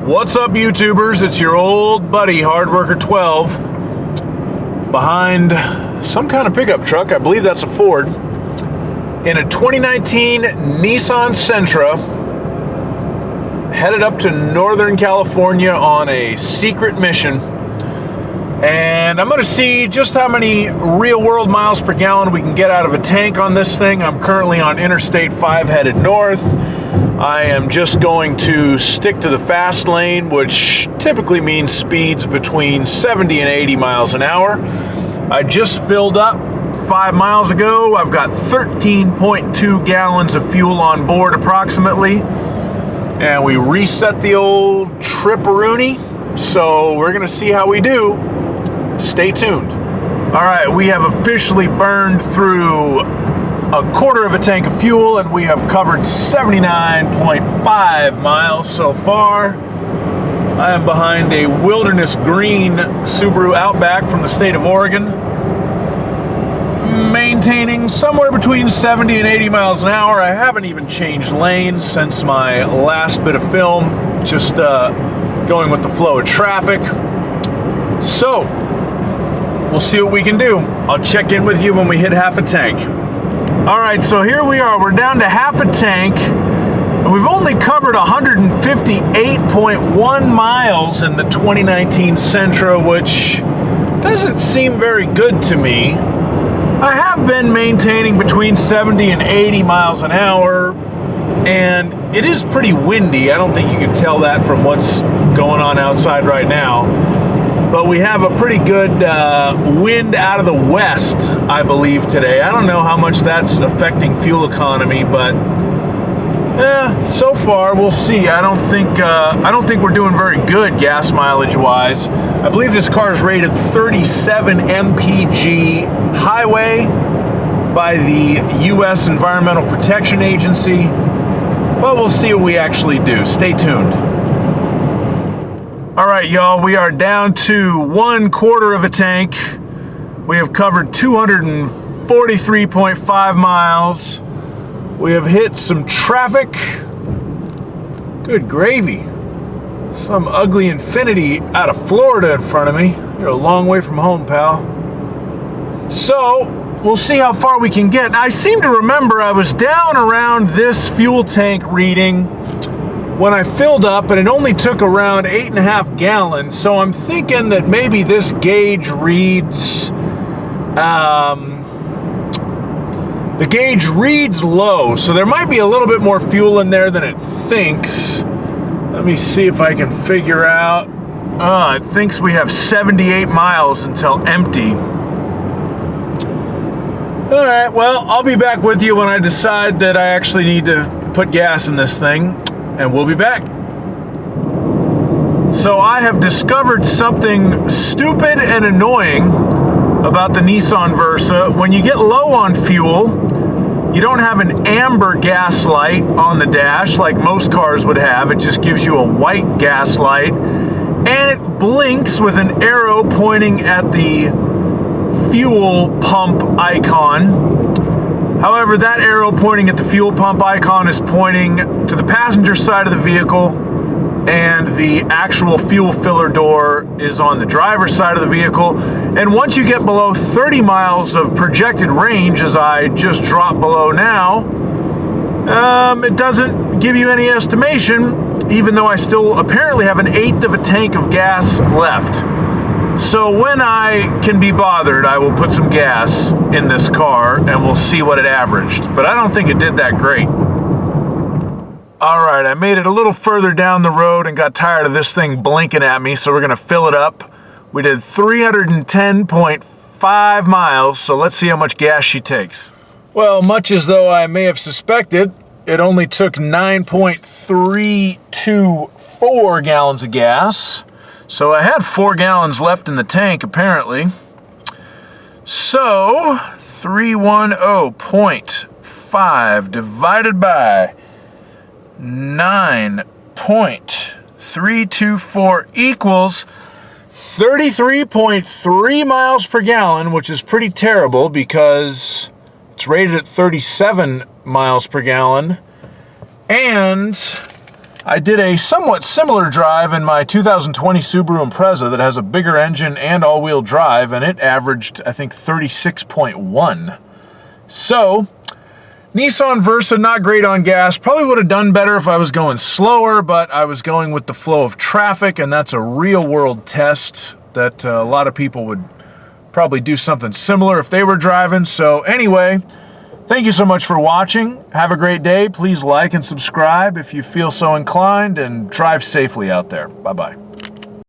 What's up, YouTubers? It's your old buddy, Hardworker12, behind some kind of pickup truck. I believe that's a Ford, in a 2019 Nissan Sentra, headed up to Northern California on a secret mission. And I'm going to see just how many real-world miles per gallon we can get out of a tank on this thing. I'm currently on Interstate 5 headed north. I am just going to stick to the fast lane, which typically means speeds between 70 and 80 miles an hour. I just filled up 5 miles ago. I've got 13.2 gallons of fuel on board approximately. And we reset the old Tripperoonie. So we're going to see how we do. Stay tuned. All right, we have officially burned through a quarter of a tank of fuel, and we have covered 79.5 miles so far. I am behind a wilderness green Subaru Outback from the state of Oregon, maintaining somewhere between 70 and 80 miles an hour. I haven't even changed lanes since my last bit of film, just going with the flow of traffic. So we'll see what we can do. I'll check in with you when we hit half a tank. All right, so here we are. We're down to half a tank, and we've only covered 158.1 miles in the 2019 Sentra, which doesn't seem very good to me. I have been maintaining between 70 and 80 miles an hour, and it is pretty windy. I don't think you can tell that from what's going on outside right now. But we have a pretty good wind out of the west, I believe, today. I don't know how much that's affecting fuel economy, but so far we'll see. I don't think we're doing very good gas mileage wise. I believe this car is rated 37 MPG highway by the U.S. Environmental Protection Agency, but we'll see what we actually do. Stay tuned. All right, y'all, we are down to 1/4 of a tank. We have covered 243.5 miles. We have hit some traffic. Good gravy. Some ugly Infiniti out of Florida in front of me. You're a long way from home, pal. So we'll see how far we can get. I seem to remember I was down around this fuel tank reading when I filled up, and it only took around 8.5 gallons. So I'm thinking that maybe this gauge reads, the gauge reads low. So there might be a little bit more fuel in there than it thinks. Let me see if I can figure out. It thinks we have 78 miles until empty. All right, well, I'll be back with you when I decide that I actually need to put gas in this thing. And we'll be back. So I have discovered something stupid and annoying about the Nissan Versa. When you get low on fuel, you don't have an amber gas light on the dash like most cars would have. It just gives you a white gas light, and it blinks with an arrow pointing at the fuel pump icon. However, that arrow pointing at the fuel pump icon is pointing to the passenger side of the vehicle, and the actual fuel filler door is on the driver's side of the vehicle. And once you get below 30 miles of projected range, as I just dropped below now, it doesn't give you any estimation, even though I still apparently have 1/8 of a tank of gas left. So when I can be bothered, I will put some gas in this car and we'll see what it averaged. But I don't think it did that great. All right, I made it a little further down the road and got tired of this thing blinking at me, so we're gonna fill it up. We did 310.5 miles, so let's see how much gas she takes. Well, much as though I may have suspected, it only took 9.324 gallons of gas. So I had 4 gallons left in the tank, apparently. So 310.5 divided by 9.324 equals 33.3 miles per gallon, which is pretty terrible because it's rated at 37 miles per gallon. And I did a somewhat similar drive in my 2020 Subaru Impreza that has a bigger engine and all-wheel drive, and it averaged, I think, 36.1. So, Nissan Versa, not great on gas. Probably would have done better if I was going slower, but I was going with the flow of traffic, and that's a real-world test that a lot of people would probably do something similar if they were driving. So anyway, thank you so much for watching. Have a great day. Please like and subscribe if you feel so inclined, and drive safely out there. Bye-bye.